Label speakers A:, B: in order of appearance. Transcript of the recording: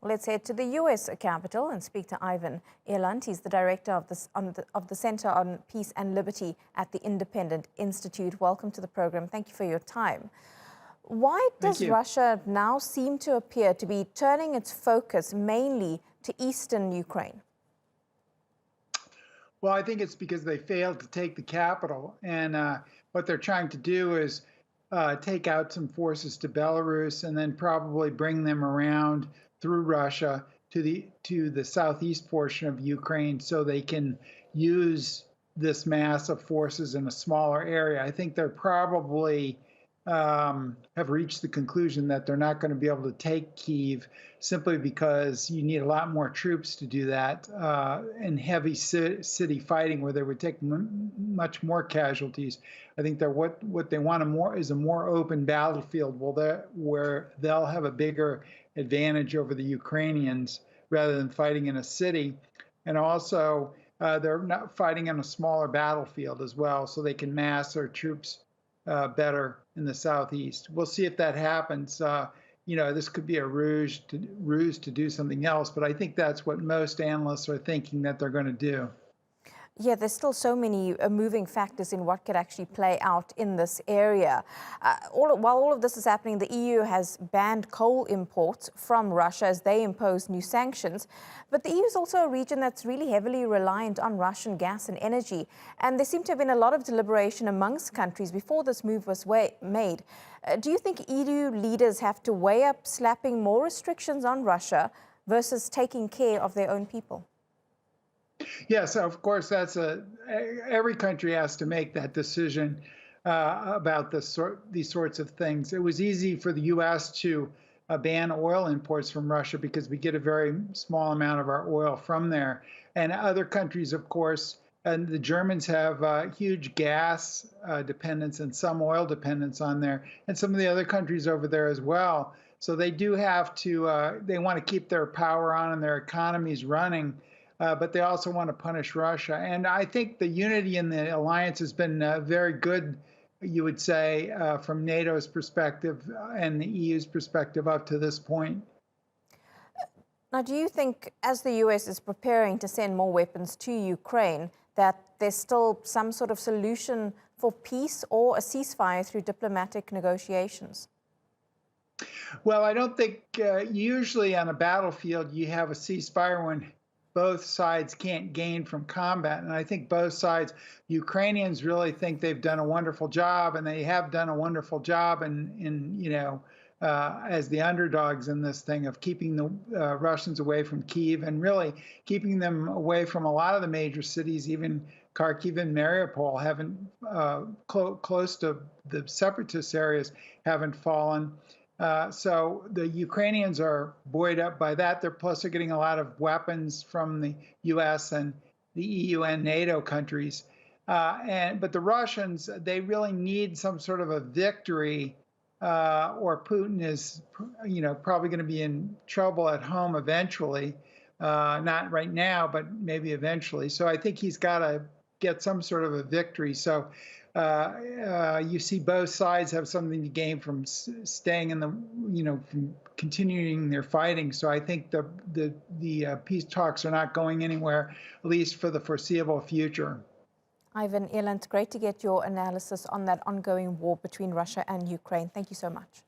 A: Let's head to the U.S. Capitol and speak to Ivan Eland. He's the director of the Center on Peace and Liberty at the Independent Institute. Welcome to the program. Thank you for your time. Why does Russia now seem to appear to be turning its focus mainly to eastern Ukraine?
B: Well, I think it's because they failed to take the capital. And what they're trying to do is take out some forces to Belarus and then probably bring them around through Russia to the southeast portion of Ukraine so they can use this mass of forces in a smaller area. I think they're probably have reached the conclusion that they're not going to be able to take Kyiv simply because you need a lot more troops to do that in heavy city fighting where they would take much more casualties. I think that what they want is a more open battlefield where they'll have a bigger advantage over the Ukrainians rather than fighting in a city. And also, they're not fighting on a smaller battlefield as well, so they can mass their troops better in the southeast. We'll see if that happens. This could be a ruse to do something else, but I think that's what most analysts are thinking that they're going to do.
A: Yeah, there's still so many moving factors in what could actually play out in this area. While all of this is happening, the EU has banned coal imports from Russia as they impose new sanctions. But the EU is also a region that's really heavily reliant on Russian gas and energy. And there seemed to have been a lot of deliberation amongst countries before this move was made. Do you think EU leaders have to weigh up slapping more restrictions on Russia versus taking care of their own people?
B: Yes, of course, every country has to make that decision about these sorts of things. It was easy for the U.S. to ban oil imports from Russia because we get a very small amount of our oil from there. And other countries, of course, and the Germans have huge gas dependence and some oil dependence on there, and some of the other countries over there as well. So they do have to, they want to keep their power on and their economies running. But they also want to punish Russia. And I think the unity in the alliance has been very good, you would say, from NATO's perspective and the EU's perspective up to this point.
A: Now, do you think, as the US is preparing to send more weapons to Ukraine, that there's still some sort of solution for peace or a ceasefire through diplomatic negotiations?
B: Well, I don't think usually on a battlefield you have a ceasefire when both sides can't gain from combat. And I think both sides, Ukrainians really think they've done a wonderful job, and they have done a wonderful job as the underdogs in this thing of keeping the Russians away from Kyiv and really keeping them away from a lot of the major cities. Even Kharkiv and Mariupol haven't, close to the separatist areas, haven't fallen. So the Ukrainians are buoyed up by that. Plus, they're getting a lot of weapons from the U.S. and the EU and NATO countries. But the Russians, they really need some sort of a victory, or Putin is, probably going to be in trouble at home eventually. Not right now, but maybe eventually. So I think he's got to get some sort of a victory. So you see both sides have something to gain from staying in from continuing their fighting. So I think the peace talks are not going anywhere, at least for the foreseeable future.
A: Ivan Eland, great to get your analysis on that ongoing war between Russia and Ukraine. Thank you so much.